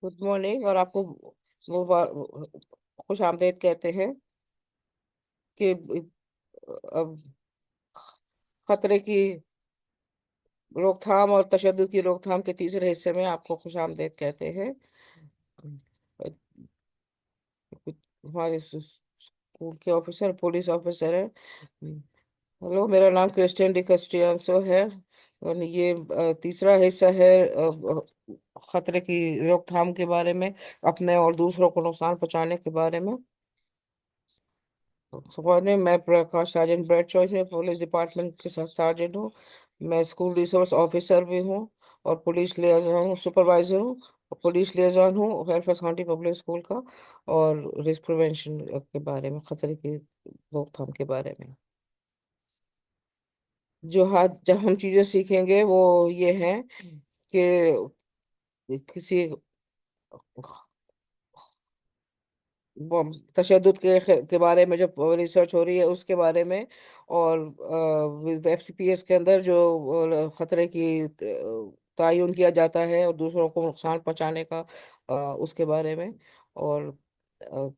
Good morning. और आपको वो खुश आमदेद कहते हैं कि अब खतरे की रोकथाम और तशद्दुद की रोकथाम के तीसरे हिस्से में आपको खुश आमदेद कहते हैं। हमारे स्कूल के ऑफिसर पुलिस ऑफिसर है। हेलो, मेरा नाम क्रिस्टियन डी कस्टियांसो है। और ये तीसरा हिस्सा है खतरे की रोकथाम के बारे में, अपने और दूसरों को नुकसान पहुंचाने के बारे में। सुबह मैं प्रकाश सार्जेंट ब्रेड चॉइस है, पुलिस डिपार्टमेंट के साथ सार्जेंट हूँ। मैं स्कूल रिसोर्स ऑफिसर भी हूँ और पुलिस लियाजन सुपरवाइजर हूँ। पुलिस लियाजन हूँ वेलफेयर काउंटी पब्लिक स्कूल का। और रिस्क प्रिवेंशन के बारे में, खतरे की रोकथाम के बारे में जो हाथ जब हम चीजें सीखेंगे वो ये है कि किसी वो तशद्दुद के बारे में जो रिसर्च हो रही है उसके बारे में। और एफसीपीएस के अंदर जो खतरे की तयन किया जाता है और दूसरों को नुकसान पहुंचाने का, उसके बारे में। और अ,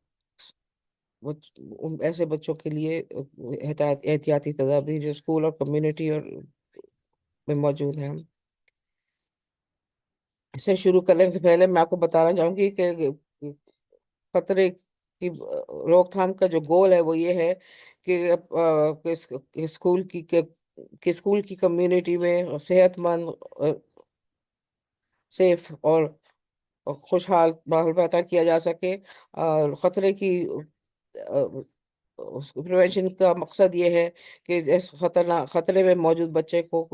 ऐसे बच्चों के लिए एहतियाती तदाबीर जो स्कूल और कम्युनिटी और में मौजूद हैं। इसे शुरू करने के पहले मैं आपको बताना चाहूंगी कि खतरे की रोकथाम का जो गोल है वो ये है कि स्कूल की कम्युनिटी में सेहतमंद, सेफ और खुशहाल माहौल पैदा किया जा सके। और खतरे की प्रिवेंशन का मकसद ये है कि इस खतरे में मौजूद बच्चे को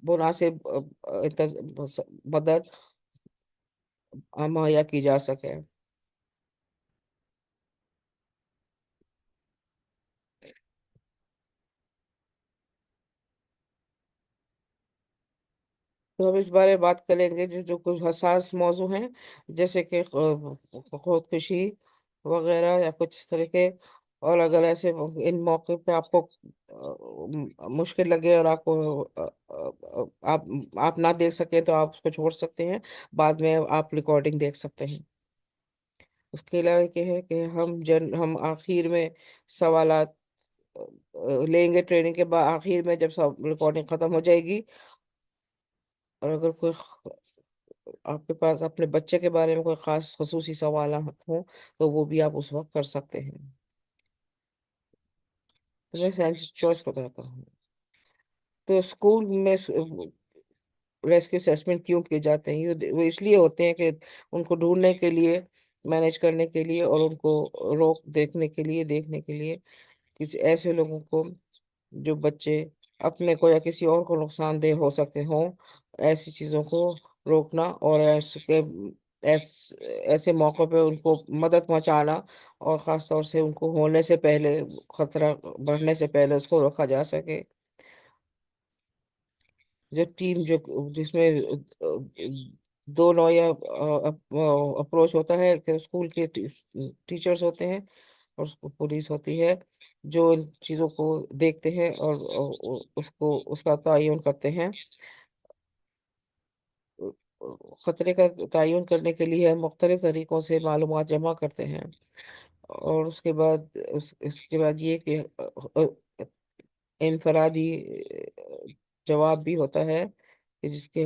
मुनासिब मदद मुहैया की जा सके। तो हम इस बारे में बात करेंगे जो जो कुछ हसास मौजू हैं, जैसे कि खुदकुशी वगैरह या कुछ इस तरह के। और अगर ऐसे इन मौके पे आपको मुश्किल लगे और आपको आप ना देख सके तो आप उसको छोड़ सकते हैं। बाद में आप रिकॉर्डिंग देख सकते हैं। उसके अलावा ये है कि हम आखिर में सवालात लेंगे। ट्रेनिंग के बाद आखिर में जब सब रिकॉर्डिंग खत्म हो जाएगी, और अगर कोई आपके पास अपने बच्चे के बारे में कोई खास खसूसी सवाल हो तो वो भी आप उस वक्त कर सकते हैं। तो मैं साइंस चॉइस को कहता हूँ। तो स्कूल में रेस्क्यू असेसमेंट क्यों किए जाते हैं? वो इसलिए होते हैं कि उनको ढूंढने के लिए, मैनेज करने के लिए और उनको रोक देखने के लिए, देखने के लिए किसी ऐसे लोगों को जो बच्चे अपने को या किसी और को नुकसानदेह हो सकते हों, ऐसी चीज़ों को रोकना। और ऐसे मौक़ों पे उनको मदद पहुंचाना, और ख़ास तौर से उनको होने से पहले, खतरा बढ़ने से पहले उसको रोका जा सके। जो टीम जो जिसमें दो नौया अप्रोच होता है कि स्कूल के टीचर्स होते हैं और पुलिस होती है, जो इन चीज़ों को देखते हैं और उसको उसका तयन करते हैं। खतरे का तयन करने के लिए हम मुख्तलिफ तरीक़ों से मालूमात जमा करते हैं। और उसके बाद ये कि इनफरादी जवाब भी होता है कि जिसके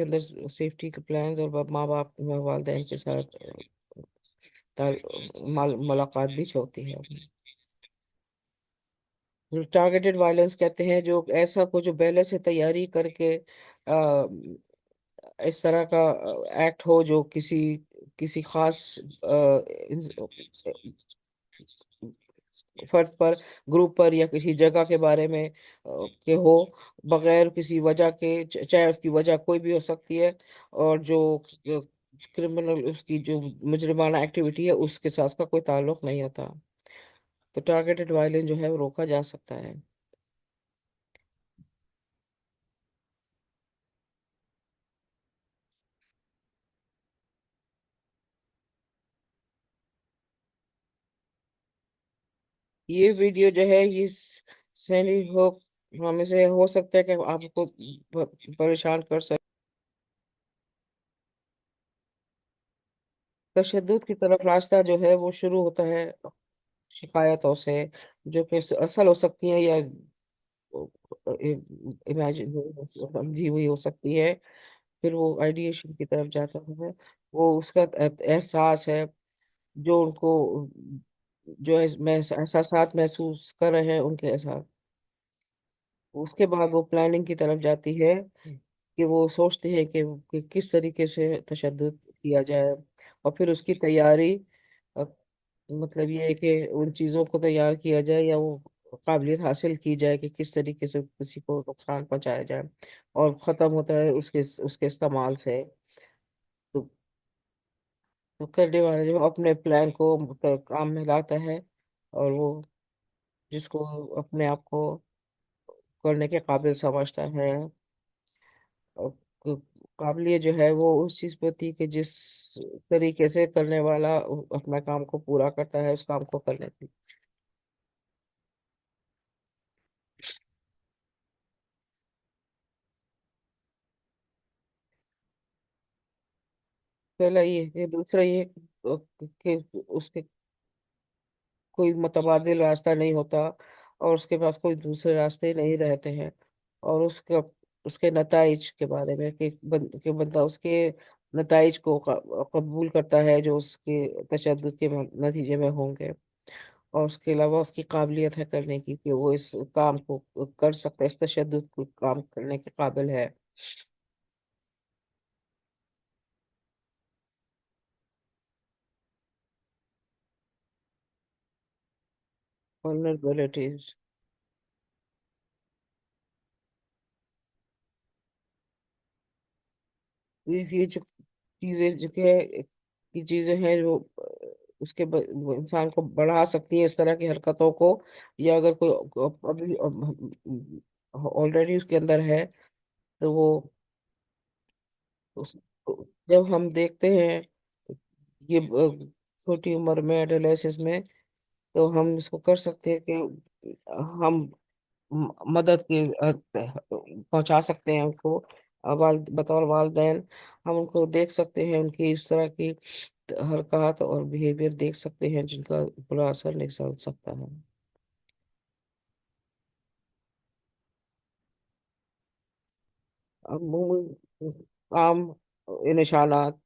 अंदर सेफ्टी के प्लान्स और माँ बाप वालदेन के साथ मुलाकात भी होती है। टारगेटेड वायलेंस कहते हैं जो ऐसा कुछ जो पहले से तैयारी करके आ, इस तरह का एक्ट हो जो किसी किसी खास फर्द पर, ग्रुप पर या किसी जगह के बारे में के हो, बगैर किसी वजह के, चाहे उसकी वजह कोई भी हो सकती है। और जो क्रिमिनल, उसकी जो मुजरिमाना एक्टिविटी है उसके साथ उसका कोई ताल्लुक नहीं होता। तो टारगेटेड वायलेंस जो है वो रोका जा सकता है। ये वीडियो जो है ये सैनी होक हमें से हो सकता है कि आपको परेशान कर सके। तशद्दुद की तरफ रास्ता जो है वो शुरू होता है शिकायतों से, जो कि असल हो सकती हैं या इमेजिन समझी हुई हो सकती है। फिर वो आइडिएशन की तरफ जाता है। वो उसका एहसास है जो उनको, जो एहसासात महसूस कर रहे हैं उनके एहसास, उसके बाद वो प्लानिंग की तरफ जाती है कि वो सोचते हैं कि किस तरीके से तशद्दुद किया जाए, और फिर उसकी तैयारी, अ, मतलब ये है कि उन चीज़ों को तैयार किया जाए या वो काबिलियत हासिल की जाए कि किस तरीके से किसी को नुकसान पहुंचाया जाए, और ख़त्म होता है उसके उसके इस्तेमाल से। तो, तो करने वाला जो अपने प्लान को काम में लाता है, और वो जिसको अपने आप को करने के काबिल समझता है, और काबिलियत जो है वो उस चीज़ पे होती है कि जिस तरीके से करने वाला अपना काम को पूरा करता है उस काम को करने की। पहला ये है कि, दूसरा ये है कि उसके कोई मुतबादिल रास्ता नहीं होता, और उसके पास कोई दूसरे रास्ते नहीं रहते हैं, और उसका उसके नताइज के बारे में कि बंदा उसके नताइज को कबूल करता है जो उसके तशद्दुद के नतीजे में होंगे, और उसके अलावा उसकी काबिलियत है करने की कि वो इस काम को कर सकता है, इस तशद्दुद को काम करने के काबिल है। वल्नरेबिलिटीज, ये जो चीजें जो है, ये चीजें हैं जो उसके वो इंसान को बढ़ा सकती हैं इस तरह की हरकतों को, या अगर कोई अभी ऑलरेडी उसके अंदर है, तो वो उस जब हम देखते हैं ये छोटी उम्र में एडोलेसेंस में, तो हम इसको कर सकते हैं कि हम मदद की पहुंचा सकते हैं उनको, बतौर वालदेन हम उनको देख सकते हैं, उनकी इस तरह की हरकत और बिहेवियर देख सकते हैं जिनका बुरा असर निकल सकता है। आम निशानात,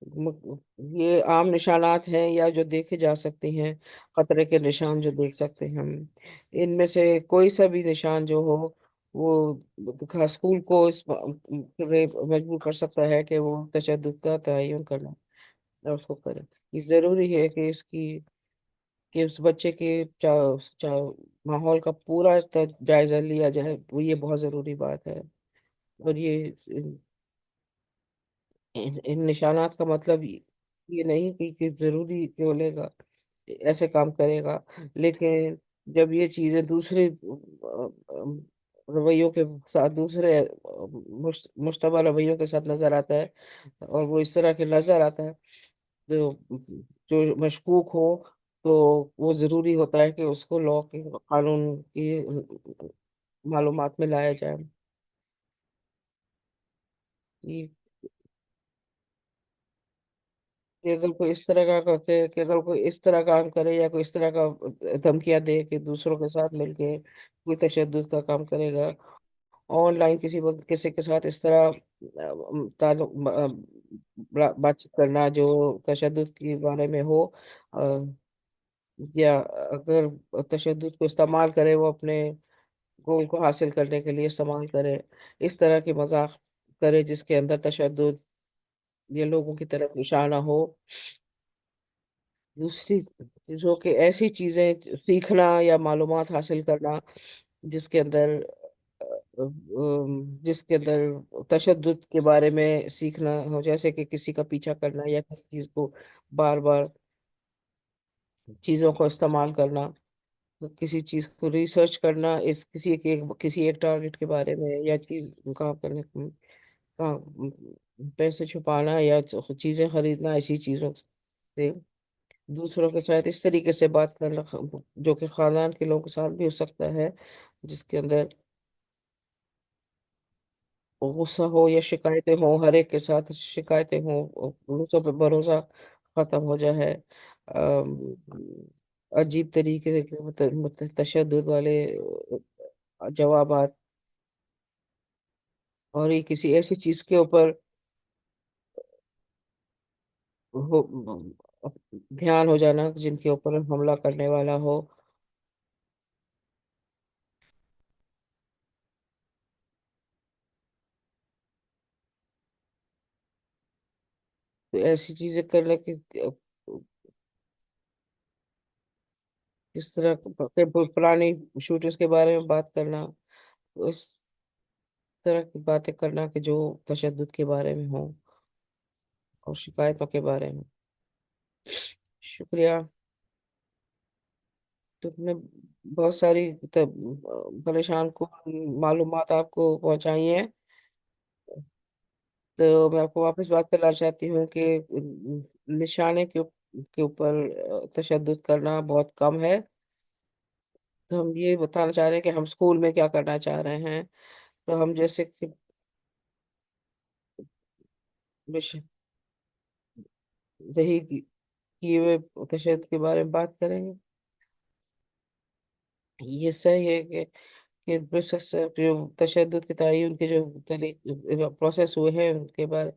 ये आम निशानात हैं या जो देखे जा सकते हैं, खतरे के निशान जो देख सकते हैं हम, इनमें से कोई सा भी निशान जो हो, वो स्कूल को इस पे मजबूर कर सकता है कि वो तशद्दुद का तयन करना, और उसको करे। ये ज़रूरी है कि इसकी कि उस बच्चे के माहौल का पूरा जायज़ा लिया जाए, वो ये बहुत ज़रूरी बात है। और इन निशानात का मतलब ये नहीं कि जरूरी कि बोलेगा ऐसे काम करेगा, लेकिन जब ये चीजें दूसरे रवैयों के साथ, दूसरे मुश्तबा रवैयों के साथ नजर आता है, और वो इस तरह के नजर आता है, तो जो मशकूक हो, तो वो जरूरी होता है कि उसको लॉ के कानून की मालूमात में लाया जाए। कि अगर कोई इस तरह का करके, कि अगर कोई इस तरह काम करे या कोई इस तरह का धमकियां दे कि दूसरों के साथ मिलके कोई तशद्दुद का काम करेगा, ऑनलाइन किसी वक्त किसी के साथ इस तरह ताल्लुक बातचीत करना जो तशद्दुद के बारे में हो, अ, या अगर तशद्दुद को इस्तेमाल करे, वो अपने गोल को हासिल करने के लिए इस्तेमाल करे, इस तरह की मजाक करे जिसके अंदर तशद्दुद ये लोगों की तरफ निशाना हो, दूसरी चीज़ों के ऐसी चीज़ें सीखना या मालूमात हासिल करना जिसके अंदर जिसके अंदर तशद्दुद के बारे में सीखना हो, जैसे कि किसी का पीछा करना या किसी चीज़ को बार बार चीज़ों को इस्तेमाल करना, तो किसी चीज़ को रिसर्च करना, इस किसी एक टारगेट के बारे में, या चीज़ काम करने का पैसे छुपाना या चीज़ें खरीदना, ऐसी चीज़ों से दूसरों के साथ इस तरीके से बात करना, जो कि खानदान के लोगों के साथ भी हो सकता है, जिसके अंदर गुस्सा हो या शिकायतें हों, हर एक के साथ शिकायतें हों, दूसरों पे भरोसा खत्म हो जाए। अम, अजीब तरीके के तशद्दुद वाले जवाबात, और ये किसी ऐसी चीज़ के ऊपर हो ध्यान हो जाना जिनके ऊपर हमला करने वाला हो। तो ऐसी चीज़ें करने की इस तरह के पुरानी शूटर्स के बारे में बात करना, उस तरह की बातें करना कि जो तशद्दुद के बारे में हो और शिकायतों के बारे में। शुक्रिया। तुमने बहुत सारी परेशान को मालूमात आपको पहुंचाई हैं। तो मैं आपको वापस बात पे लाना चाहती हूँ कि निशाने के ऊपर तशद्दुद करना बहुत कम है। तो हम ये बताना चाह रहे हैं कि हम स्कूल में क्या करना चाह रहे हैं। तो हम जैसे कि विश- यही किए हुए तशद्दुद के बारे में बात करेंगे। ये सही है कि प्रोसेस जो तशद्दुद के तयन के जो प्रोसेस हुए हैं उनके बारे,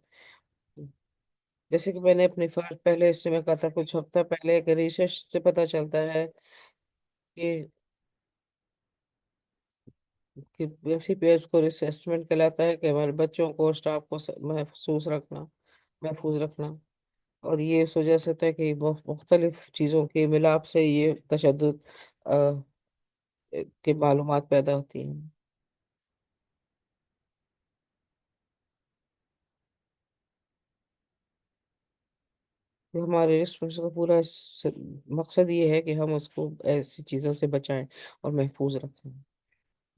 जैसे कि मैंने अपनी पहले इससे में कहा था कुछ हफ्ता पहले एक रिसर्च से पता चलता है कि सीपीएस को असेसमेंट कहलाता है कि हमारे बच्चों को स्टाफ को महफूज रखना। और ये इस वजह से होता है कि मुख्तलिफ चीज़ों के मिलाप से ये तशद्दुद के मालूमात पैदा होती हैं। तो हमारे रिस्पॉन्स का पूरा मकसद ये है कि हम उसको ऐसी चीज़ों से बचाएं और महफूज रखें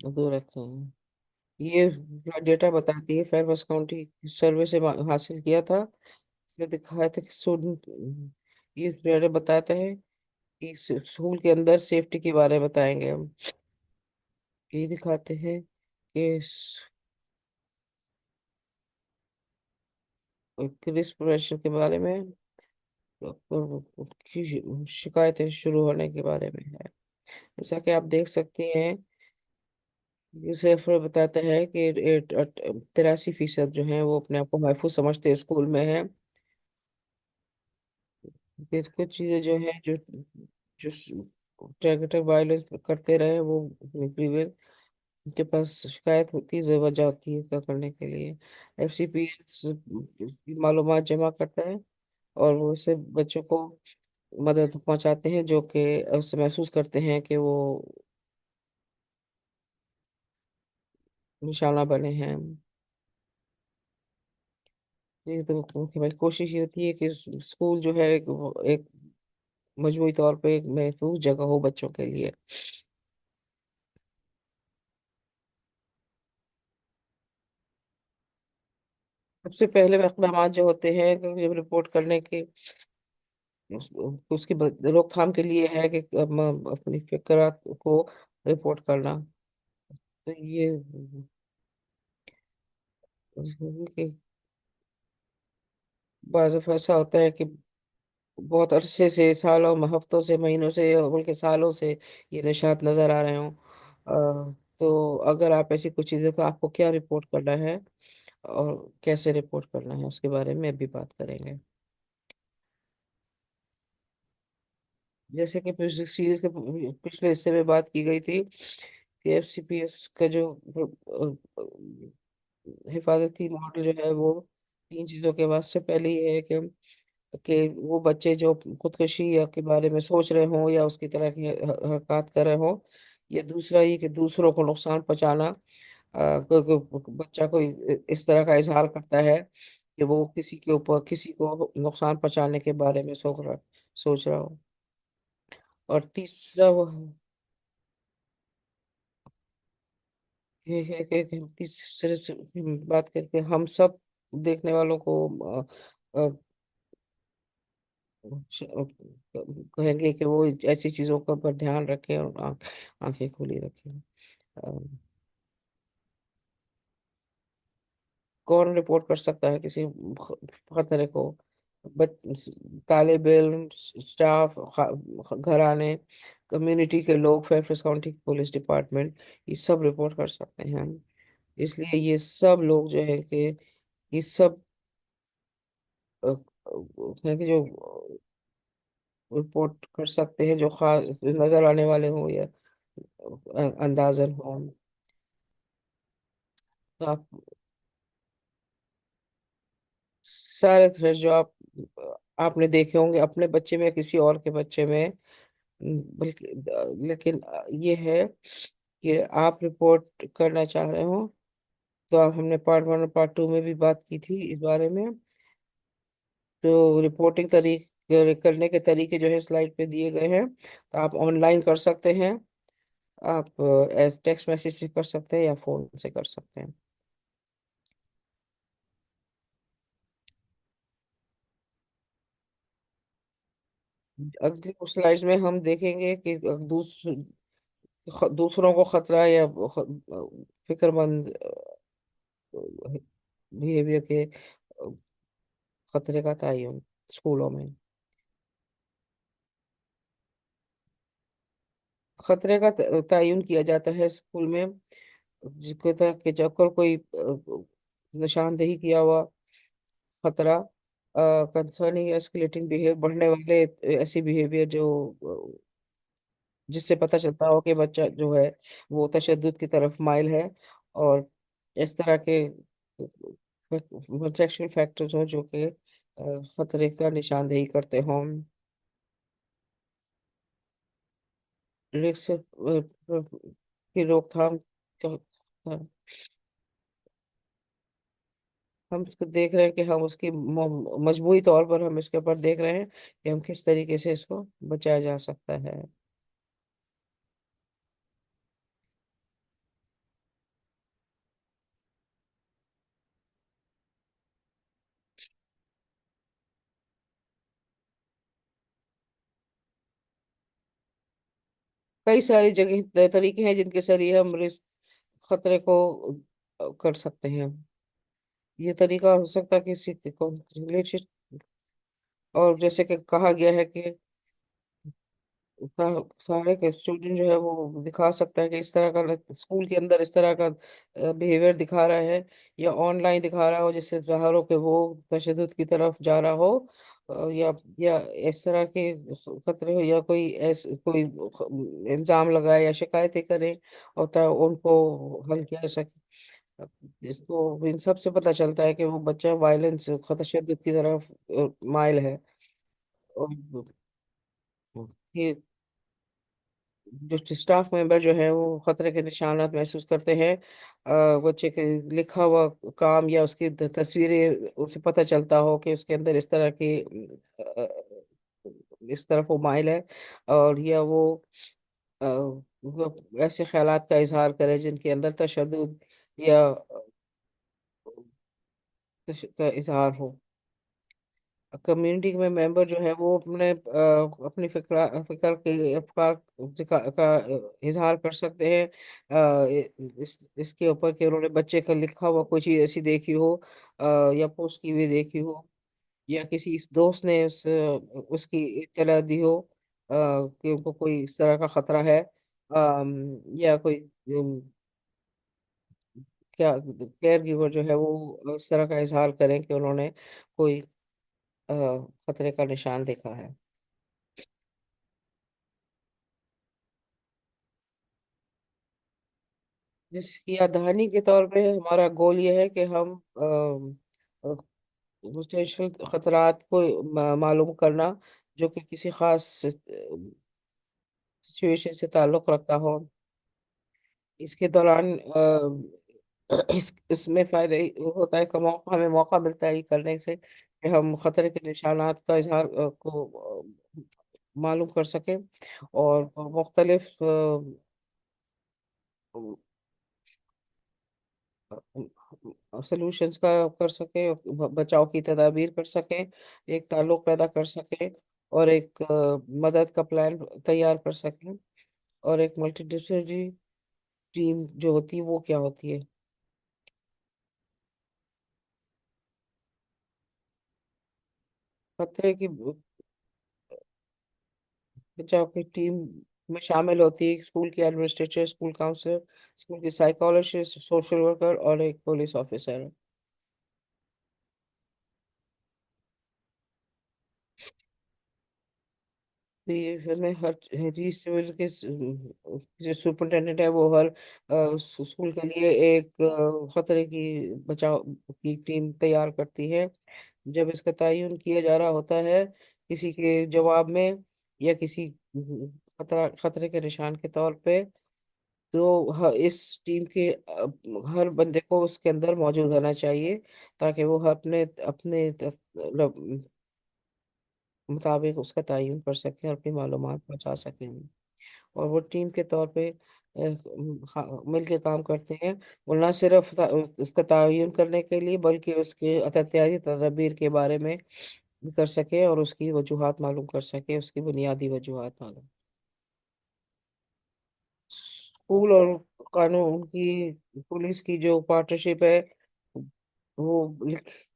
और दूर रखें। ये डेटा बताती है, फेयरफेस काउंटी सर्वे से हासिल किया था। ये दिखाया था कि स्टूडेंट, ये डेटा बताता है कि स्कूल के अंदर सेफ्टी के बारे में बताएंगे हम। ये दिखाते हैं कि क्रिस प्रिवेंशन के बारे में और उसकी शिकायतें शुरू होने के बारे में है। जैसा कि आप देख सकते हैं, ये सिर्फ बताता है कि 83% जो है वो अपने आप को महफूज समझते हैं स्कूल में है। कि कुछ चीजें जो है जो टारगेटेड वायलेंस करते रहे वो प्रीवियस उनके पास शिकायत होती है, वजह होती है इसका करने के लिए। एफसीपीएस मालूमात जमा करता है और वो इससे बच्चों को मदद पहुंचाते हैं जो कि उससे महसूस करते हैं कि वो निशाना बने हैं। ये तो कि भाई कोशिश ये होती है कि स्कूल जो है एक मजमूई तौर पे एक महफूज जगह हो बच्चों के लिए। सबसे पहले इक़दाम जो होते हैं जब रिपोर्ट करने के उसकी रोकथाम के लिए है कि हम अपनी फिक्र को रिपोर्ट करना। तो ये कि बाज़ दफ़ा ऐसा होता है कि बहुत अरसे से, सालों में, हफ्तों से, महीनों से या बल्कि सालों से ये निशात नज़र आ रहे हों। तो अगर आप ऐसी कुछ चीज़ें को आपको क्या रिपोर्ट करना है और कैसे रिपोर्ट करना है उसके बारे में अभी बात करेंगे। जैसे कि पिछले सीरीज के पिछले हिस्से में बात की गई थी कि एफसीपीएस का जो हिफाजती मॉडल जो है वो तीन चीज़ों के वास्ते पहले ये है कि वो बच्चे जो खुदकुशी या के बारे में सोच रहे हों या उसकी तरह की हरकत कर रहे हों, या दूसरा ये कि दूसरों को नुकसान पहुंचाना। कोई बच्चा कोई इस तरह का इजहार करता है कि वो किसी के ऊपर किसी को नुकसान पहुंचाने के बारे में सोच रहा हो। और तीसरा वो ये है कि हम तीसरे से बात करके हम सब देखने वालों को अ, कहेंगे कि वो ऐसी चीजों का पर ध्यान रखें और आंखें खुली रखें। अ, कौन रिपोर्ट कर सकता है किसी खतरे को? बच तालिब इल्म, स्टाफ, घर आने, कम्युनिटी के लोग, फेयरफेस काउंटी पुलिस डिपार्टमेंट, ये सब रिपोर्ट कर सकते हैं। इसलिए ये सब लोग जो है कि ये सब है कि जो रिपोर्ट कर सकते हैं, जो खास नजर आने वाले हों या अंदाजन हों। तो आप सारे थ्रेड जो आपने देखे होंगे अपने बच्चे में या किसी और के बच्चे में, बल्कि लेकिन ये है कि आप रिपोर्ट करना चाह रहे हो, तो आप हमने पार्ट 1 और पार्ट 2 में भी बात की थी इस बारे में। तो रिपोर्टिंग तरीके करने के तरीके जो है स्लाइड पे दिए गए हैं, तो आप ऑनलाइन कर सकते हैं, आप टेक्स्ट मैसेज से कर सकते हैं या फोन से कर सकते हैं। अगली स्लाइड्स में हम देखेंगे कि दूसरों को खतरा या फिक्रमंद बिहेवियर के खतरे का तयन स्कूलों में। खतरे का तयन किया जाता है स्कूल में जिसके तहत कि जब कोई निशानदेही किया हुआ खतरा, कंसर्निंग एस्केलेटिंग बिहेवियर, बढ़ने वाले ऐसी बिहेवियर जो जिससे पता चलता हो कि बच्चा जो है वो तशद्दुद की तरफ माइल है, और इस तरह के सेक्शुअल फैक्टर्स हो जो कि खतरे का निशानदेही करते हों। रिस्क की रोकथाम का हम इसको देख रहे हैं कि हम उसकी मजबूरी तौर पर हम इसके ऊपर देख रहे हैं कि हम किस तरीके से इसको बचाया जा सकता है। कई सारी जगह तरीके हैं जिनके जरिए हम रिस्क खतरे को कर सकते हैं। ये तरीका हो सकता है कि किसी को रिलेटेड, और जैसे कि कहा गया है कि सारे के स्टूडेंट जो है वो दिखा सकता है कि इस तरह का स्कूल के अंदर इस तरह का बिहेवियर दिखा रहा है या ऑनलाइन दिखा रहा हो जिससे ज़ाहिर हो कि वो तशद्दुद की तरफ जा रहा हो, या इस तरह के खतरे हो, या कोई कोई इल्ज़ाम लगाए या शिकायतें करे और उनको हल किया जा सके। इसको इन सब से पता चलता है कि वो बच्चा वायलेंस तशद्दुद की तरफ माइल है। और ये जो स्टाफ मेंबर जो है वो खतरे के निशानात महसूस करते हैं, बच्चे के लिखा हुआ काम या उसकी तस्वीरें उसे पता चलता हो कि उसके अंदर इस तरह की इस तरफ वो माइल है, और या वो ऐसे ख्यालात का इजहार करे जिनके अंदर तशद्दुद या का इजहार हो। कम्युनिटी में मेंबर जो है वो अपनी फिक्र के अफकार का इजहार कर सकते हैं, इसके ऊपर कि उन्होंने बच्चे का लिखा हुआ कोई चीज़ ऐसी देखी हो, या पोस्ट की हुई देखी हो, या किसी इस दोस्त ने उसकी इत्तला दी हो, कि उनको कोई इस तरह का खतरा है, या कोई क्या केयर गिवर जो है वो इस तरह का इजहार करें कि उन्होंने कोई खतरे का निशान देखा है। जिसकी अवधानी के तौर पे हमारा गोल ये है कि हम पोटेंशियल खतरात को मालूम करना जो कि किसी खास सिचुएशन से ताल्लुक़ रखता हो। इसके दौरान इसमें फ़ायदा होता है कि हमें मौका मिलता है ये करने से कि हम खतरे के निशानात का इज़हार मालूम कर सकें, और मुख्तलिफ सॉल्यूशंस का कर सके, बचाव की तदाबीर कर सकें, एक ताल्लुक पैदा कर सकें, और एक मदद का प्लान तैयार कर सकें, और एक मल्टीडिसिप्लिनरी टीम जो होती है वो क्या होती है। खतरे की बचाव की टीम में शामिल होती है स्कूल की एडमिनिस्ट्रेटर, स्कूल काउंसलर, स्कूल की साइकोलॉजिस्ट, सोशल वर्कर और एक पुलिस ऑफिसर। तो ये फिर मैं हर जी सिविल के जो सुपरिटेंडेंट है वो हर स्कूल के लिए एक खतरे की बचाव की टीम तैयार करती है। जब इसका तयन किया जा रहा होता है किसी के जवाब में या किसी खतरे के निशान के तौर पे, तो इस टीम के हर बंदे को उसके अंदर मौजूद होना चाहिए, ताकि वो अपने अपने मुताबिक उसका तयन कर सकें और अपनी मालूमात पहुंचा सकें। और वो टीम के तौर पे मिल के काम करते हैं। वो न सिर्फ उसका तयन करने के लिए बल्कि उसके एहतियाती तदबीर के बारे में भी कर सके और उसकी वजूहात मालूम कर सके, उसकी बुनियादी वजूहात मालूम। स्कूल और कानून की पुलिस की जो पार्टनरशिप है वो लिखी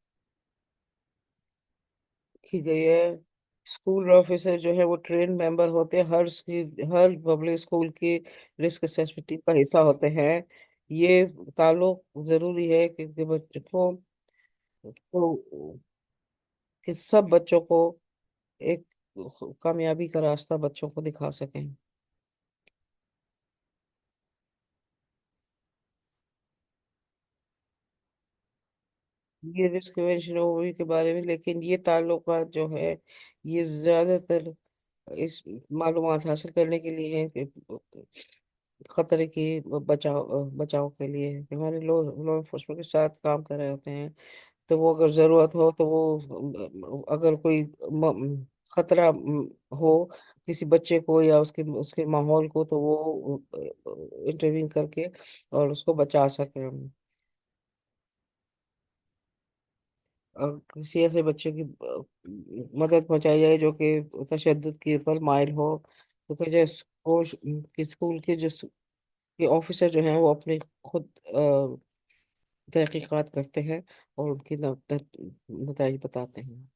गई है। स्कूल ऑफिसर जो है वो ट्रेन मेंबर होते हैं, हर पब्लिक स्कूल की रिस्क असेसमेंट टीम का हिस्सा होते हैं। ये ताल्लुक जरूरी है क्योंकि बच्चों को कि सब बच्चों को एक कामयाबी का रास्ता बच्चों को दिखा सकें। ये रिस्क प्रिवेंशन ओवरव्यू के बारे में, लेकिन ये ताल्लुकात जो है ये ज्यादातर इस मालूमात हासिल करने के लिए है कि खतरे की बचाव के लिए है। कि हमारे लॉ एनफोर्समेंट के साथ काम कर रहे होते हैं, तो वो अगर जरूरत हो तो वो अगर कोई खतरा हो किसी बच्चे को या उसके उसके माहौल को, तो वो इंटरवीन करके और उसको बचा सके। किसी ऐसे बच्चे की मदद पहुंचाई जाए जो कि तशद्दुद के ऊपर माहिर हो। तो फिर जो कि स्कूल के के ऑफिसर जो हैं वो अपने खुद तहकीकात करते हैं और उनकी नताइज बताते हैं।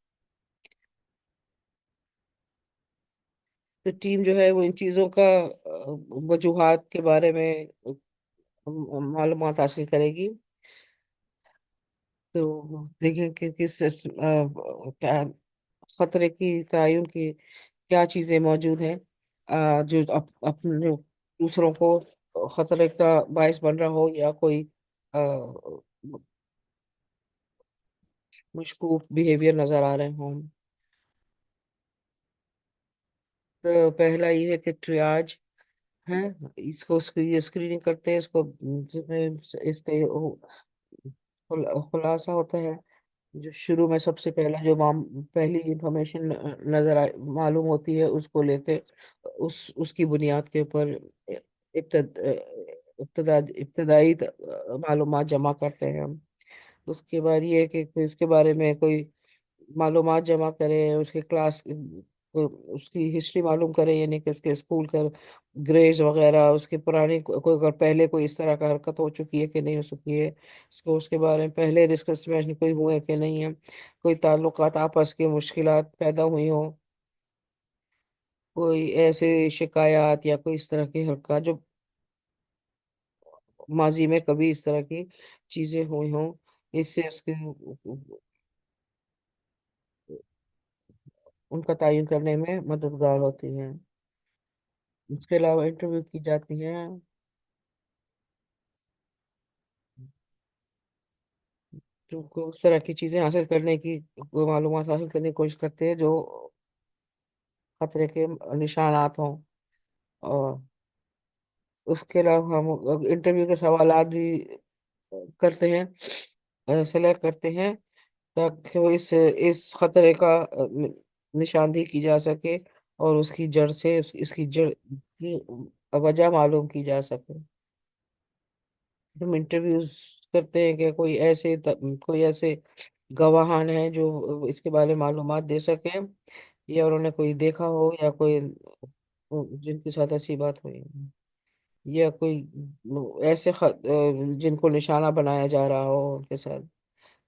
तो टीम जो है वो इन चीज़ों का वजूहात के बारे में मालूमात हासिल करेगी। तो देखें कि किस क्या खतरे की तयन की क्या चीज़ें मौजूद हैं जो अपने दूसरों को खतरे का बायस बन रहा हो या कोई अ, मशकूक बिहेवियर नज़र आ रहे हों। तो पहला ये है कि ट्रियाज है, इसको ये स्क्रीनिंग करते हैं इसको, जिसमें इसके खुलासा होता है। जो शुरू में सबसे पहला जो पहली इंफॉर्मेशन नजर मालूम होती है उसको लेते उसकी बुनियाद के ऊपर इब्तदाई मालूमात जमा करते हैं हम। उसके बाद ये है कि कोई उसके बारे में कोई मालूमात जमा करें, उसके क्लास उसकी हिस्ट्री मालूम करें, यानी कि उसके स्कूल का ग्रेड्स वगैरह, उसकी पुरानी कोई अगर पहले कोई इस तरह का हरकत हो चुकी है कि नहीं हो चुकी है, उसको उसके बारे में पहले डिस्कशन कोई हुए कि नहीं है, कोई ताल्लुकात आपस की मुश्किलात पैदा हुई हो, कोई ऐसे शिकायत या कोई इस तरह की हरकत जो माजी में कभी इस तरह की चीजें हुई हों, इससे उसके उनका तयन करने में मददगार होती हैं। इसके अलावा इंटरव्यू की जाती है, जो को उस तरह की चीजें हासिल करने की मालूमात हासिल करने की कोशिश करते हैं जो खतरे के निशानात हों। और उसके अलावा हम इंटरव्यू के सवालात भी करते हैं, सेलेक्ट करते हैं, ताकि वो इस खतरे का निशानदेही की जा सके और उसकी जड़ से इसकी जड़ की वजह मालूम की जा सके। हम इंटरव्यूज करते हैं कि कोई ऐसे गवाहान हैं जो इसके बारे में मालूमात दे सकें, या उन्होंने कोई देखा हो या कोई जिनके साथ ऐसी बात हुई, या कोई ऐसे जिनको निशाना बनाया जा रहा हो उनके साथ,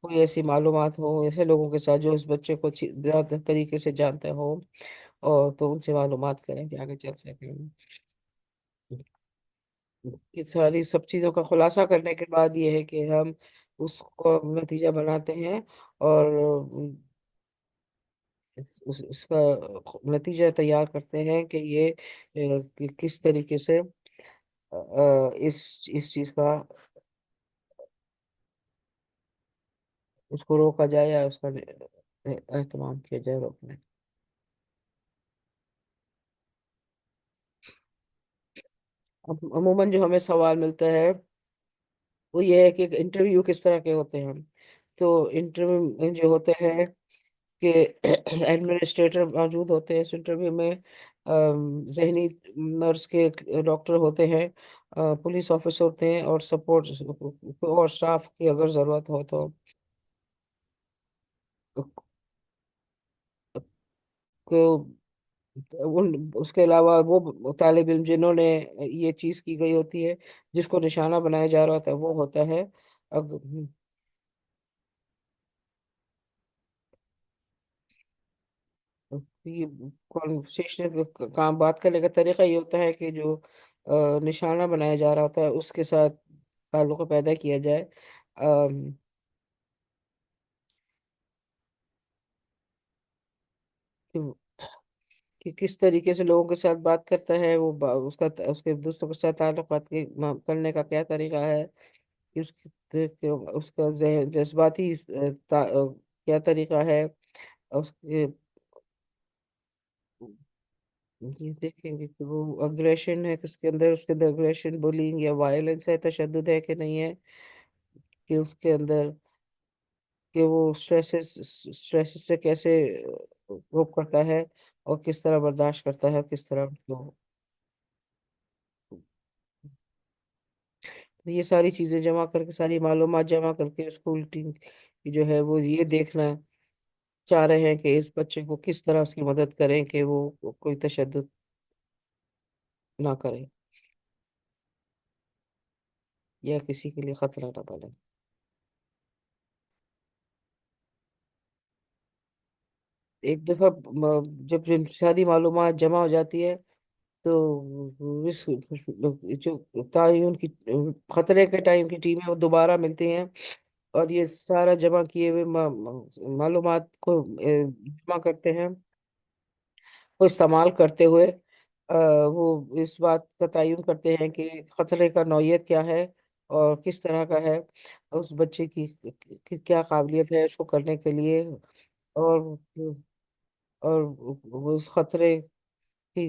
कोई ऐसी मालूमात हो ऐसे लोगों के साथ जो इस बच्चे को ज्यादा तरीके से जानते हो, और तो उनसे मालूमात करें कि आगे चल सके। ये सारी सब चीज़ों का खुलासा करने के बाद ये है कि हम उसको नतीजा बनाते हैं, और उसका नतीजा तैयार करते हैं कि ये कि किस तरीके से इस चीज़ का उसको रोका जाए, या उसका एहतमाम किया जाए रोकने। अब अमूमन जो हमें सवाल मिलता है वो ये है कि इंटरव्यू किस तरह के होते हैं। तो इंटरव्यू जो होते हैं कि एडमिनिस्ट्रेटर मौजूद होते हैं इस इंटरव्यू में, जहनी नर्स के डॉक्टर होते हैं, पुलिस ऑफिसर होते हैं, और सपोर्ट और स्टाफ की अगर ज़रूरत हो तो को उन उसके अलावा वो तालिब इल्म जिन्होंने ये चीज़ की गई होती है, जिसको निशाना बनाया जा रहा होता है, वो होता है। अग ये कॉन्वर्सेशन का काम बात करने का तरीका ये होता है कि जो निशाना बनाया जा रहा होता है उसके साथ ताल्लुक पैदा किया जाए। अम, कि, कि किस तरीके से लोगों के साथ बात करता है वो, उसके दूसरों के साथ ताल्लुकात के करने का क्या तरीका है, कि उसका जज्बाती क्या तरीका है, उसके ये देखेंगे कि वो अग्रेशन है कि उसके अंदर अग्रेशन, बुलिंग या वायलेंस है, तशद्दुद है कि नहीं है, कि उसके अंदर कि वो स्ट्रेस से कैसे कोप करता है, और किस तरह बर्दाश्त करता है, और किस तरह उसको। तो ये सारी चीज़ें जमा करके, सारी मालूमात जमा करके स्कूल टीम की जो है वो ये देखना चाह रहे हैं कि इस बच्चे को किस तरह उसकी मदद करें कि वो कोई तशद्दुद ना करे, या किसी के लिए खतरा ना बने। एक दफ़ा जब सारी मालूमात जमा हो जाती है, तो इस जो तायुन की खतरे के टाइम की टीमें वो दोबारा मिलती हैं, और ये सारा जमा किए हुए मालूमात को जमा करते हैं, को इस्तेमाल करते हुए वो इस बात का तयन करते हैं कि खतरे का नौयत क्या है, और किस तरह का है, उस बच्चे की क्या काबिलियत है उसको करने के लिए, और और वो उस खतरे की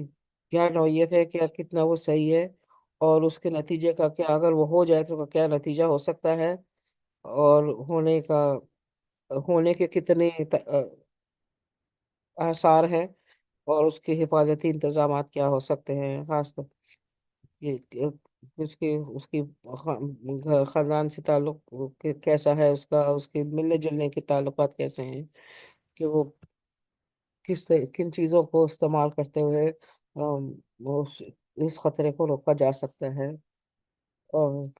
क्या नौयत है, क्या कितना वो सही है, और उसके नतीजे का क्या, अगर वो हो जाए तो क्या नतीजा हो सकता है, और होने के कितने आसार हैं, और उसके हिफाजती इंतजाम क्या हो सकते हैं, खास तौर ये उसके उसकी खानदान से ताल्लुक कैसा है उसका, उसके मिलने जुलने के ताल्लुकात कैसे हैं, कि वो किन चीज़ों को इस्तेमाल करते हुए इस खतरे को रोका जा सकता है। और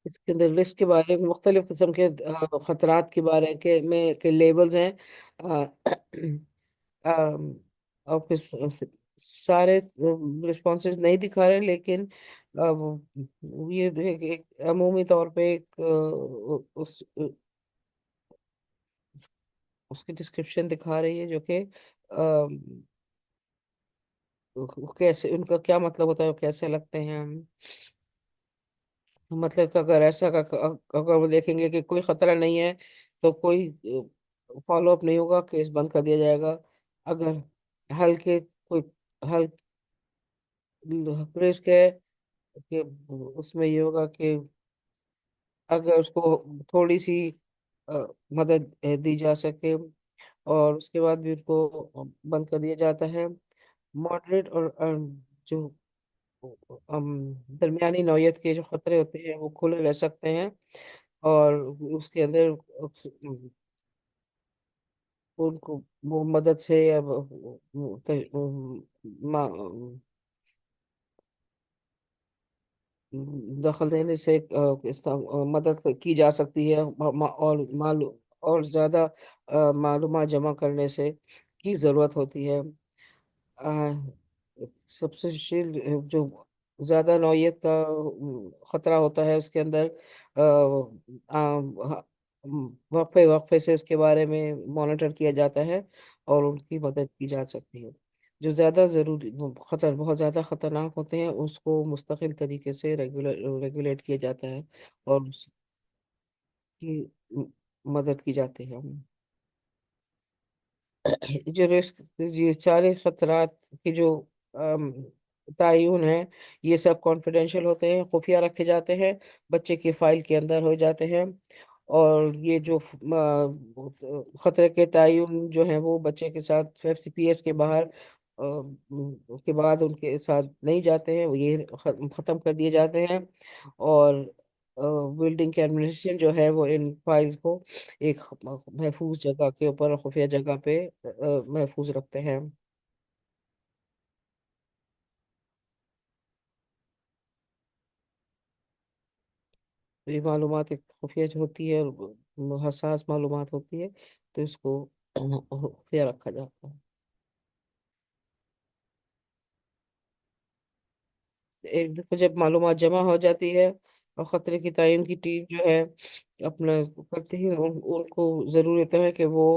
इसके अंदर रिस्क के बारे में मुख्तलिफ किस्म के खतरात के बारे के लेबल्स हैं। और फिर सारे रिस्पॉन्सेज नहीं दिखा रहे, लेकिन ये एक अमूमी तौर पे एक उसकी डिस्क्रिप्शन दिखा रही है, जो कि कैसे उनका क्या मतलब होता है, वो कैसे लगते हैं। मतलब कि अगर अगर वो देखेंगे कि कोई खतरा नहीं है, तो कोई फॉलो अप नहीं होगा, केस बंद कर दिया जाएगा। अगर हल्के कोई हल्के रिस्क है, कि उसमें ये होगा कि अगर उसको थोड़ी सी मदद दी जा सके, और उसके बाद भी उनको बंद कर दिया जाता है। मॉडरेट और जो दरमियानी नौयत के जो खतरे होते हैं वो खुले रह सकते हैं, اور اس کے اندر ان کو وہ مدد سے یا دخل دینے سے مدد کی جا سکتی ہے، اور اور زیادہ معلومات جمع کرنے سے کی ضرورت ہوتی ہے۔ آ، سب سے جو زیادہ نوعیت کا خطرہ ہوتا ہے، اس کے اندر آ، آ، وقفے وقفے سے اس کے بارے میں مانیٹر کیا جاتا ہے اور ان کی مدد کی جا سکتی ہے۔ جو زیادہ ضروری بہت زیادہ خطرناک ہوتے ہیں، اس کو مستقل طریقے سے ریگولیٹ کیا جاتا ہے اور اس کی مدد کی جاتی ہے۔ جو رسک یہ سارے خطرات کی جو ام، تعین ہے، یہ سب کانفیڈینشیل ہوتے ہیں، خفیہ رکھے جاتے ہیں، بچے کی فائل کے اندر ہو جاتے ہیں، اور یہ جو خطرے کے تعین جو ہیں وہ بچے کے ساتھ ایف سی پی ایس کے باہر کے بعد ان کے ساتھ نہیں جاتے ہیں، وہ یہ ختم کر دیے جاتے ہیں، اور بلڈنگ کے ایڈمنسٹریشن جو ہے وہ ان فائلز کو ایک محفوظ جگہ کے اوپر، خفیہ جگہ پہ محفوظ رکھتے ہیں۔ تو یہ معلومات ایک خفیہ جو ہوتی ہے، حساس معلومات ہوتی ہے، تو اس کو خفیہ رکھا جاتا ہے۔ ایک دفعہ جب معلومات جمع ہو جاتی ہے اور خطرے کی تعین کی ٹیم جو ہے اپنا کرتی ہے، ان کو ضرورت ہے کہ وہ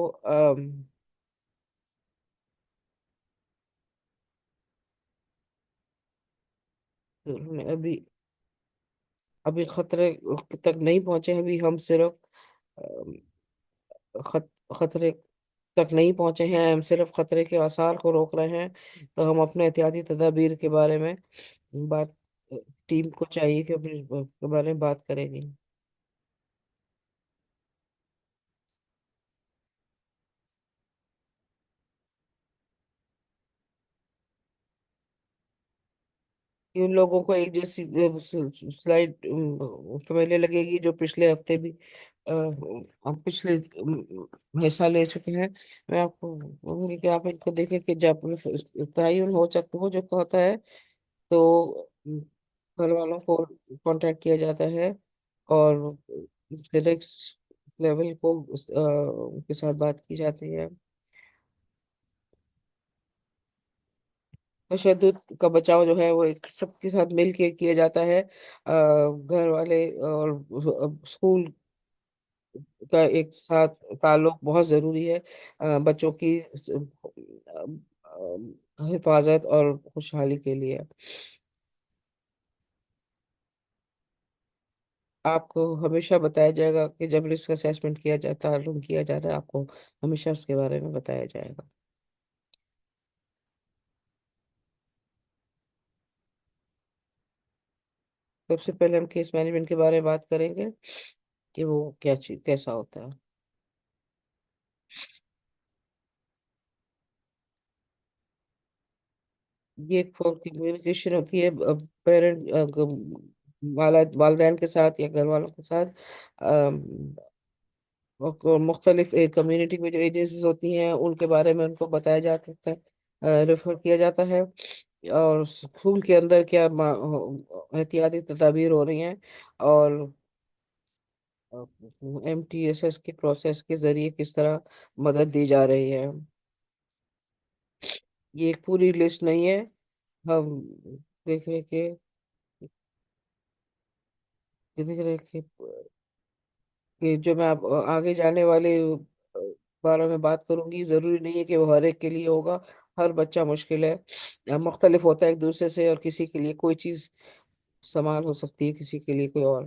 ابھی ابھی خطرے تک نہیں پہنچے ہیں، ابھی ہم صرف خطرے تک نہیں پہنچے ہیں، ہم صرف خطرے کے آثار کو روک رہے ہیں، تو ہم اپنے احتیاطی تدابیر کے بارے میں بات ٹیم کو چاہیے کہ اپنے کے بارے میں بات کرے گی۔ ان لوگوں کو ایک جیسی سلائڈ فیملیئر لگے گی، جو پچھلے ہفتے بھی ہم پچھلے حصہ لے چکے ہیں۔ میں آپ کو بولوں گی کہ آپ ان کو دیکھیں کہ جب تعین ہو سکتا ہو جو ہوتا ہے، تو گھر والوں کو کانٹیکٹ کیا جاتا ہے، اور فزکس لیول کو ان کے ساتھ بات کی جاتی ہے۔ تشدد کا بچاؤ جو ہے وہ ایک سب کے ساتھ مل کے کیا جاتا ہے، گھر والے اور اسکول کا ایک ساتھ تعلق بہت ضروری ہے بچوں کی حفاظت اور خوشحالی کے لیے۔ آپ کو ہمیشہ بتایا جائے گا کہ جب رسک اسیسمنٹ کیا جائے، تعلم کیا جا رہا ہے، آپ کو ہمیشہ اس کے بارے میں بتایا جائے گا۔ سب سے پہلے ہم کیس مینجمنٹ کے بارے میں بات کریں گے کہ وہ کیا چیز کیسا ہوتا ہے۔ یہ ایک فور کمیونیکیشن ہوتی ہے پیرنٹ والدین کے ساتھ یا گھر والوں کے ساتھ، اور مختلف کمیونٹی میں جو ایجنسیز ہوتی ہیں ان کے بارے میں ان کو بتایا جا سکتا ہے، ریفر کیا جاتا ہے، اور اسکول کے اندر کیا احتیاطی تدابیر ہو رہی ہیں، اور ایم ٹی ایس ایس کے پروسیس کے ذریعے کس طرح مدد دی جا رہی ہے۔ یہ ایک پوری لسٹ نہیں ہے، ہم دیکھ رہے کہ جو میں آپ آگے جانے والے بارے میں بات کروں گی، ضروری نہیں ہے کہ وہ ہر ایک کے لیے ہوگا، ہر بچہ مشکل ہے یا مختلف ہوتا ہے ایک دوسرے سے، اور کسی کے لیے کوئی چیز استعمال ہو سکتی ہے، کسی کے لیے کوئی اور۔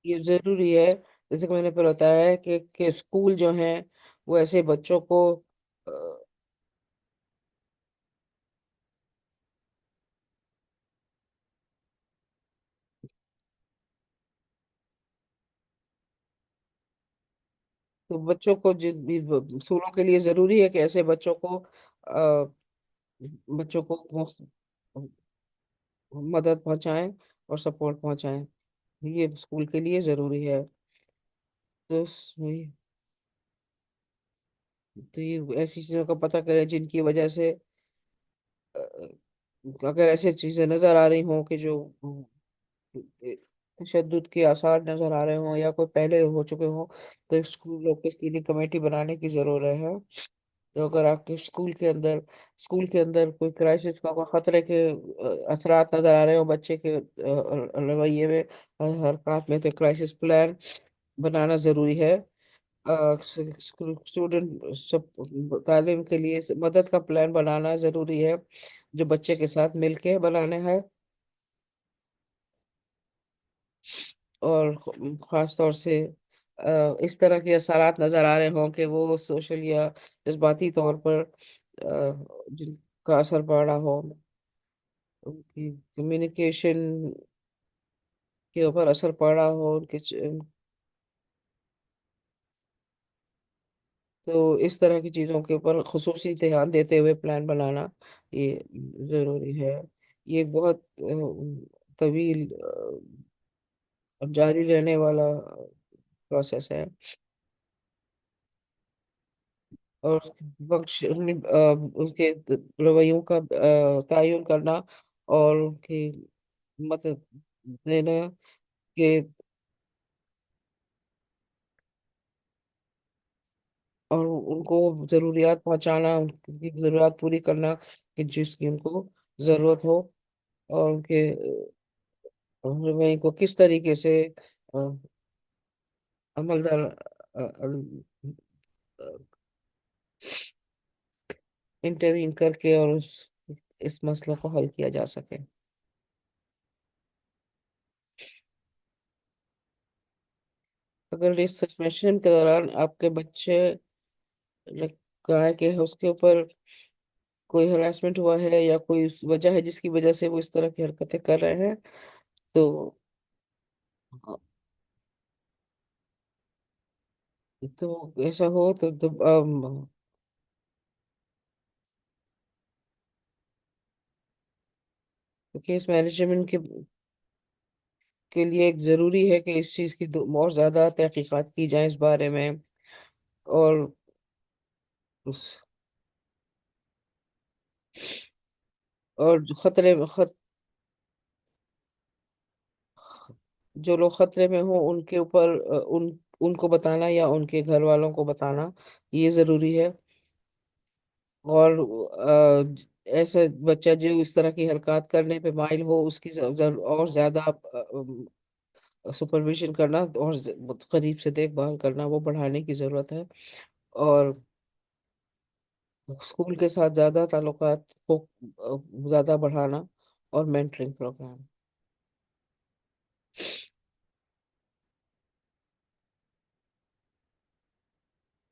یہ ضروری ہے، جیسے کہ میں نے پہلے بتایا ہے کہ اسکول جو ہیں وہ ایسے بچوں کو آ، تو بچوں کو اسکولوں کے لیے ضروری ہے کہ ایسے بچوں کو बच्चों को मदद पहुंचाएं और सपोर्ट पहुंचाएं, ये स्कूल के लिए जरूरी है। तो तो ये ऐसी चीजों का पता करें जिनकी वजह से अगर ऐसी चीजें नजर आ रही हों कि जो तशद्दुद के आसार नजर आ रहे हों या कोई पहले हो चुके हों, तो एक स्कूल की लिए कमेटी बनाने की जरूरत है। तो अगर आपके स्कूल के अंदर कोई क्राइसिस का कोई खतरे के असरात नजर आ रहे हो बच्चे के रवैये में, हरकत में, तो क्राइसिस प्लान बनाना जरूरी है। स्टूडेंट सब तालीम के लिए मदद का प्लान बनाना जरूरी है, जो बच्चे के साथ मिलके बनाने हैं। और खास तौर से इस तरह के असरात नजर आ रहे हों कि वो सोशल या जज्बाती तौर पर जिनका असर पड़ रहा हो, उनकी कम्युनिकेशन के ऊपर असर पड़ रहा हो, तो इस तरह की चीज़ों के ऊपर खुसूसी ध्यान देते हुए प्लान बनाना ये ज़रूरी है। ये एक बहुत तवील और जारी रहने वाला प्रोसेस है। और उसके रवैयों का तयन करना और उनकी मदद देना के और उनको ज़रूरियात पहुंचाना, उनकी ज़रूरत पूरी करना कि जिसकी उनको ज़रूरत हो। और उनके रवैये को किस तरीके से अ, अमलदर इंटरवीन करके और इस मसलों को हल किया जा सके। अगर इस सस्पेंशन के दौरान आपके बच्चे लगा है कि उसके ऊपर कोई हरासमेंट हुआ है या कोई वजह है जिसकी वजह से वो इस तरह की हरकतें कर रहे हैं, तो ऐसा हो तो केस मैनेजमेंट के लिए एक जरूरी है कि इस चीज़ की बहुत ज्यादा तहकीकात की जाए इस बारे में। और उस और जो जो लोग खतरे में हो उनके ऊपर उनको बताना या उनके घर वालों को बताना ये जरूरी है। और ऐसे बच्चा जो इस तरह की हरकत करने पे माइल हो उसकी और ज्यादा सुपरविजन करना और करीब से देखभाल करना वो बढ़ाने की जरूरत है। और स्कूल के साथ ज्यादा ताल्लुकात को ज्यादा बढ़ाना और मेंटरिंग प्रोग्राम।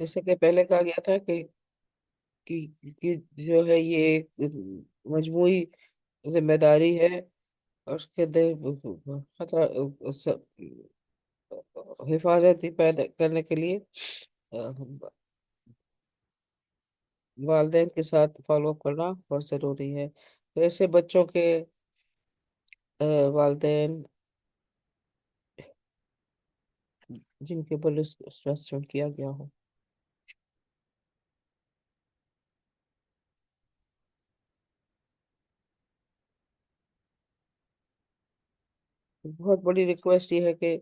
जैसे कि पहले कहा गया था कि जो है ये एक मजमूई जिम्मेदारी है। और उसके खतरा हिफाजती पैदा करने के लिए वालदेन के साथ फॉलो करना बहुत ज़रूरी है। तो ऐसे बच्चों के वालदेन जिनके ऊपर सस्पेंड किया गया हो, बहुत बड़ी रिक्वेस्ट ये है कि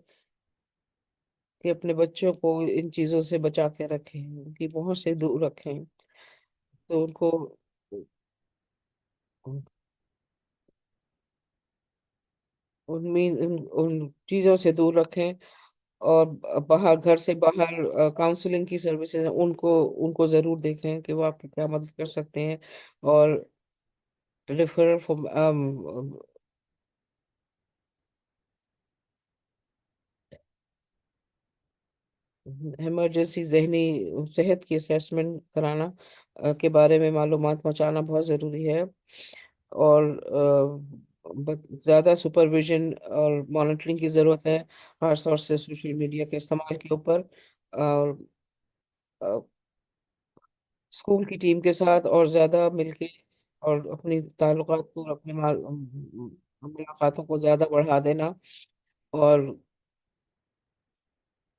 अपने बच्चों को इन चीज़ों से बचा के रखें, उनकी पहुंच से दूर रखें। तो उनको उन चीज़ों से दूर रखें। और बाहर, घर से बाहर काउंसलिंग की सर्विसेज उनको उनको ज़रूर देखें कि वो आपकी क्या मदद कर सकते हैं। और रेफरल फॉर इमरजेंसी जहनी सेहत की असेसमेंट कराना के बारे में मालूमात पहुंचाना बहुत ज़रूरी है। और ज़्यादा सुपरविजन और मॉनिटरिंग की ज़रूरत है, खास तौर से सोशल मीडिया के इस्तेमाल के ऊपर। और अ, स्कूल की टीम के साथ और ज़्यादा मिलके اور اپنی تعلقات کو اور اپنے ملاقاتوں کو زیادہ بڑھا دینا، اور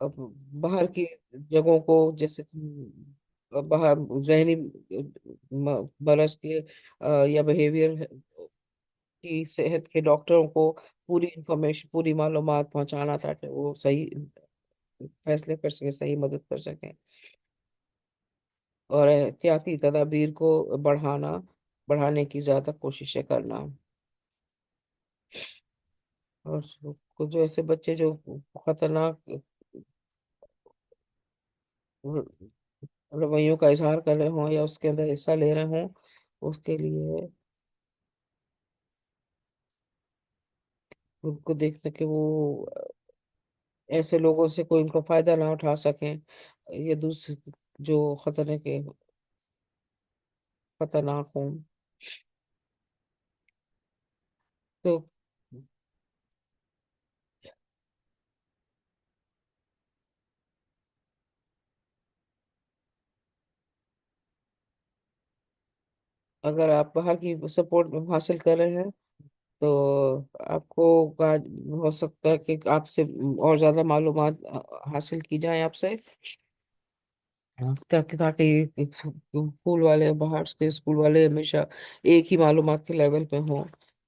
اب باہر کی جگہوں کو، جیسے کہ باہر ذہنی مرض کے یا بیہیویئر کی صحت کے ڈاکٹروں کو پوری انفارمیشن، پوری معلومات پہنچانا، تاکہ وہ صحیح فیصلے کر سکیں، صحیح مدد کر سکیں، اور احتیاطی تدابیر کو بڑھانے کی زیادہ کوششیں کرنا، اور کچھ جو ایسے بچے جو خطرناک رویوں کا اظہار کر رہے ہوں یا اس کے اندر حصہ لے رہے ہوں، اس کے لیے ان کو دیکھنا کہ وہ ایسے لوگوں سے کوئی ان کو فائدہ نہ اٹھا سکیں، یہ دوسرے جو خطرناک ہوں. تو اگر آپ باہر کی سپورٹ حاصل کر رہے ہیں، تو آپ کو ہو سکتا ہے کہ آپ سے اور زیادہ معلومات حاصل کی جائیں آپ سے، تاکہ اسکول والے، باہر کے اسکول والے ہمیشہ ایک ہی معلومات کے لیول پہ ہوں،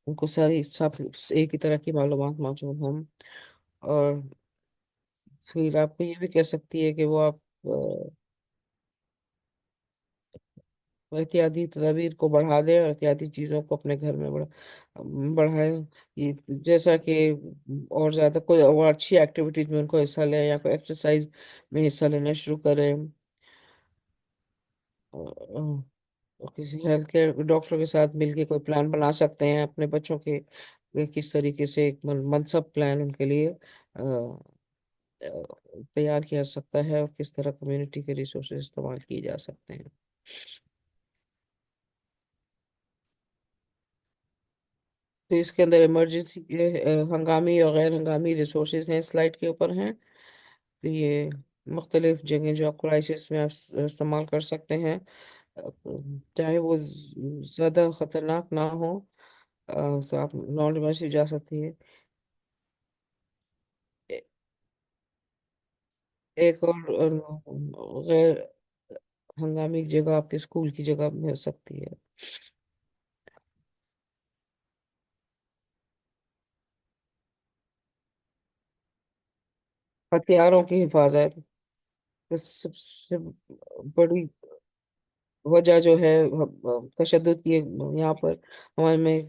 ان کو ساری سب ایک ہی طرح کی معلومات موجود ہوں. اور پھر آپ کو یہ بھی کہہ سکتی ہے کہ وہ آپ احتیاطی تدابیر کو بڑھا دیں، اور احتیاطی چیزوں کو اپنے گھر میں بڑھائیں. یہ جیسا کہ اور زیادہ کوئی اور اچھی ایکٹیویٹیز میں ان کو حصہ لیں، یا کوئی ایکسرسائز میں حصہ لینا شروع کریں، اور کسی ہیلتھ کیئر ڈاکٹر کے ساتھ مل کے کوئی پلان بنا سکتے ہیں اپنے بچوں کے، کس طریقے سے ایک منصب پلان ان کے لیے آ، آ، تیار کیا جا سکتا ہے، اور کس طرح کمیونٹی کے ریسورسز استعمال کیے جا سکتے ہیں. تو اس کے اندر ایمرجنسی کے ہنگامی اور غیر ہنگامی ریسورسز ہیں، سلائڈ کے اوپر ہیں. تو یہ مختلف جگہیں جو آپ کرائسس میں آپ استعمال کر سکتے ہیں، چاہے وہ زیادہ خطرناک نہ ہو، تو آپ نان ایمرجنسی جا سکتی ہیں. اے- ایک اور غیر ہنگامی جگہ آپ کے اسکول کی جگہ میں ہو سکتی ہے. ہتھیاروں کی حفاظت، تو سب سے بڑی وجہ جو ہے تشدد کی یہاں پر ہمارے میں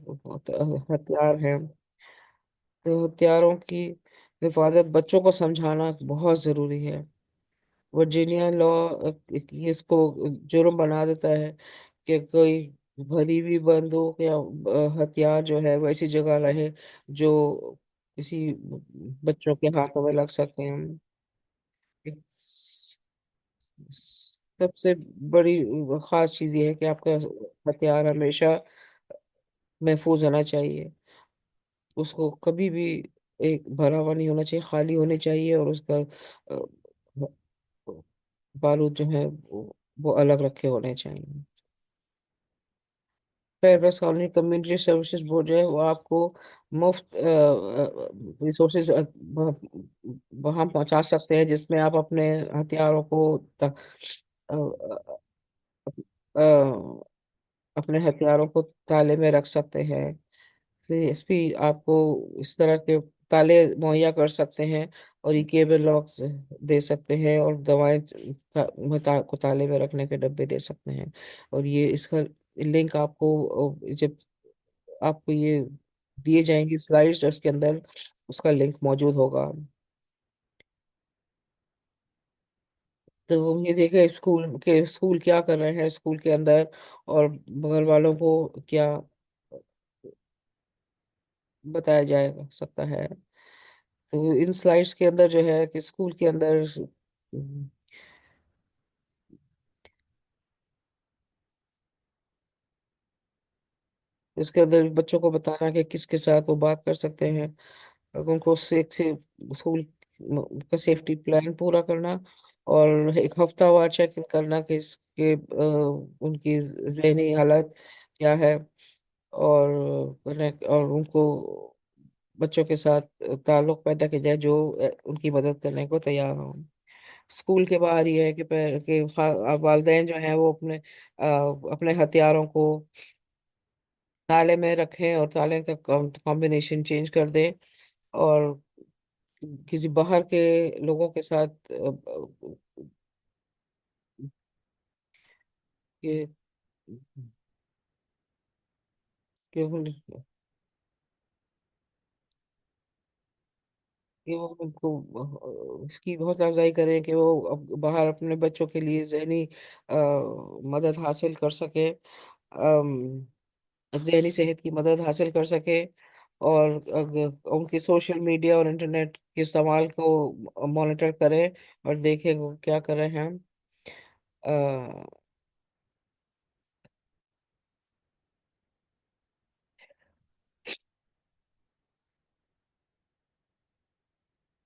ہتھیار ہے. تو ہتھیاروں کی حفاظت بچوں کو سمجھانا بہت ضروری ہے. ورجینیا لا یہ اس کو جرم بنا دیتا ہے کہ کوئی بھری ہوئی بندوق یا ہتھیار جو ہے وہ ایسی جگہ رہے جو کسی بچوں کے ہاتھوں میں لگ سکتے ہیں. ایک سب سے بڑی خاص چیز یہ ہے کہ آپ کا ہتھیار ہمیشہ محفوظ ہونا چاہیے. اس کو کبھی بھی ایک بھرا ہوا نہیں ہونا چاہیے، خالی ہونے چاہیے، اور اس کا بارود جو ہے وہ الگ رکھے ہونے چاہیے. Paris colony community services board جو ہے وہ آپ کو مفت ریسورسز وہاں پہنچا سکتے ہیں، جس میں آپ اپنے ہتھیاروں کو آ، آ، اپنے ہتھیاروں کو تالے میں رکھ سکتے ہیں. اس بھی آپ کو اس طرح کے تالے مہیا کر سکتے ہیں، اور یہ کیبل لاکس دے سکتے ہیں، اور دوائیں کو تالے میں رکھنے کے ڈبے دے سکتے ہیں. اور یہ اس کا لنک آپ کو جب آپ کو یہ دیے جائیں گی سلائڈس، اس کے اندر اس کا لنک موجود ہوگا. تو یہ دیکھیں اسکول کیا کر رہے ہیں اسکول کے اندر، اور بغل والوں کو کیا بتایا جائے سکتا ہے. تو ان سلائڈس کے اندر جو ہے کہ اسکول کے اندر اس کے اندر بچوں کو بتانا کہ کس کے ساتھ وہ بات کر سکتے ہیں، ان کو سے اسکول کا سیفٹی پلان پورا کرنا، اور ایک ہفتہ وار چیک ان کرنا کہ ان کی ذہنی حالت کیا ہے، اور اور ان کو بچوں کے ساتھ تعلق پیدا کیا جائے جو ان کی مدد کرنے کو تیار ہوں۔ اسکول کے باہر یہ ہے کہ والدین جو ہیں وہ اپنے ہتھیاروں کو تالے میں رکھیں اور تالے کا کمبینیشن چینج کر دیں، اور کسی باہر کے لوگوں کے ساتھ کہ کہ وہ ان کو اس کی حوصلہ افزائی کریں کہ وہ باہر اپنے بچوں کے لیے ذہنی آ، مدد حاصل کر سکے، آم، ذہنی صحت کی مدد حاصل کر سکے، اور ان کی سوشل میڈیا اور انٹرنیٹ کے استعمال کو مانیٹر کریں اور دیکھیں وہ کیا کر رہے ہیں، آ،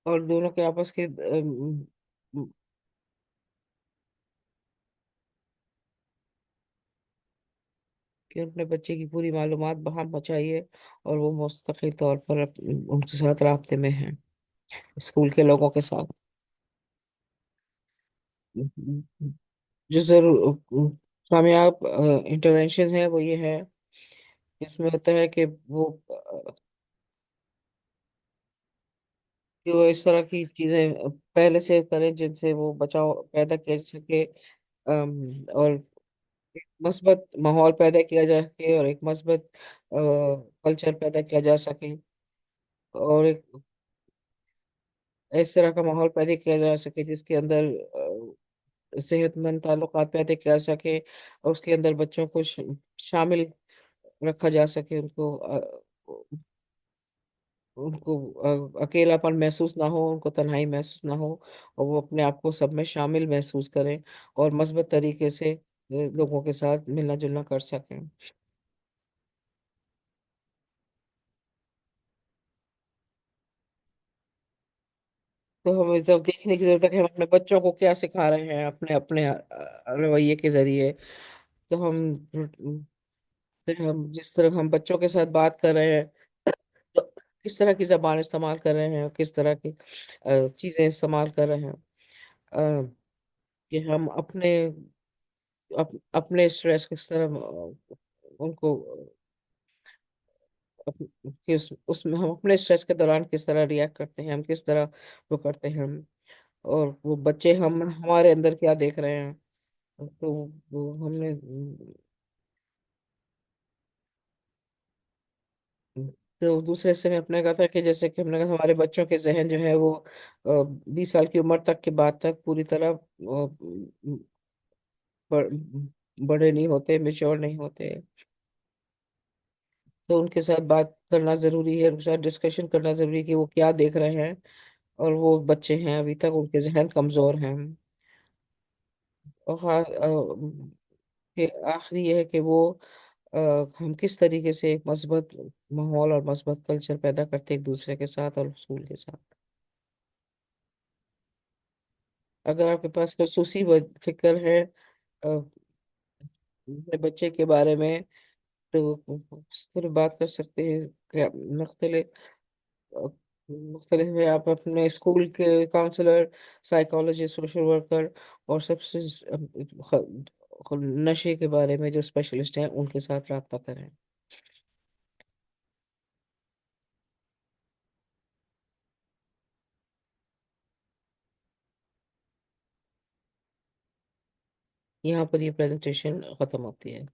اور دونوں کے آپس کے کہ اپنے بچے کی پوری معلومات وہاں پہنچائیے، اور وہ مستقل طور پر ان کے ساتھ رابطے میں ہیں، اسکول کے لوگوں کے ساتھ جو ضرور کامیاب انٹرونشن ہے وہ یہ ہے، اس میں ہوتا ہے کہ وہ اس طرح کی چیزیں پہلے سے کریں جن سے وہ بچاؤ پیدا کر سکے، اور ایک مثبت ماحول پیدا کیا جا سکے، اور ایک مثبت کلچر پیدا کیا جا سکے، اور ایک اس طرح کا ماحول پیدا کیا جا سکے جس کے اندر صحت مند تعلقات پیدا کیا جا سکے، اور اس کے اندر بچوں کو شامل رکھا جا سکے، ان کو اکیلا پن محسوس نہ ہو، ان کو تنہائی محسوس نہ ہو، اور وہ اپنے آپ کو سب میں شامل محسوس کریں، اور مثبت طریقے سے لوگوں کے ساتھ ملنا جلنا کر سکیں۔ تو ہمیں سب دیکھنے کی ضرورت ہے کہ ہم اپنے بچوں کو کیا سکھا رہے ہیں اپنے اپنے رویے کے ذریعے، تو ہم جس طرح ہم بچوں کے ساتھ بات کر رہے ہیں، تو کس طرح کی زبان استعمال کر رہے ہیں، اور کس طرح کی چیزیں استعمال کر رہے ہیں، آ، کہ ہم اپنے اسٹریس کس طرح ان کو اس میں ہم اپنے اسٹریس کے دوران کس طرح ریئیکٹ کرتے ہیں، ہم کس طرح وہ کرتے ہیں، اور وہ بچے ہمارے اندر کیا دیکھ رہے ہیں، تو وہ ہم نے تو دوسرے حصے میں اپنے کہا تھا کہ جیسے کہ ہم نے کہا ہمارے بچوں کے ذہن جو ہے وہ 20 سال کی عمر تک کے بعد تک پوری طرح بڑ- بڑے نہیں ہوتے، میچور نہیں ہوتے، تو ان کے ساتھ بات کرنا ضروری ہے، ان کے ساتھ ڈسکشن کرنا ضروری ہے کہ وہ کیا دیکھ رہے ہیں، اور وہ بچے ہیں ابھی تک ان کے ذہن کمزور ہیں، اور کہ آخری یہ ہے کہ آ، ہم کس طریقے سے ایک مثبت ماحول اور مثبت کلچر پیدا کرتے ہیں ایک دوسرے کے ساتھ اور اسکول کے ساتھ۔ اگر آپ کے پاس خصوصی فکر ہے اپنے بچے کے بارے میں، تو اس طرح بات کر سکتے ہیں کہ مختلف ہے، آپ اپنے اسکول کے کاؤنسلر، سائیکالوجسٹ، سوشل ورکر، اور سب سے نشے کے بارے میں جو اسپیشلسٹ ہیں ان کے ساتھ رابطہ کریں۔ یہاں پر یہ پریزنٹیشن ختم ہوتی ہے۔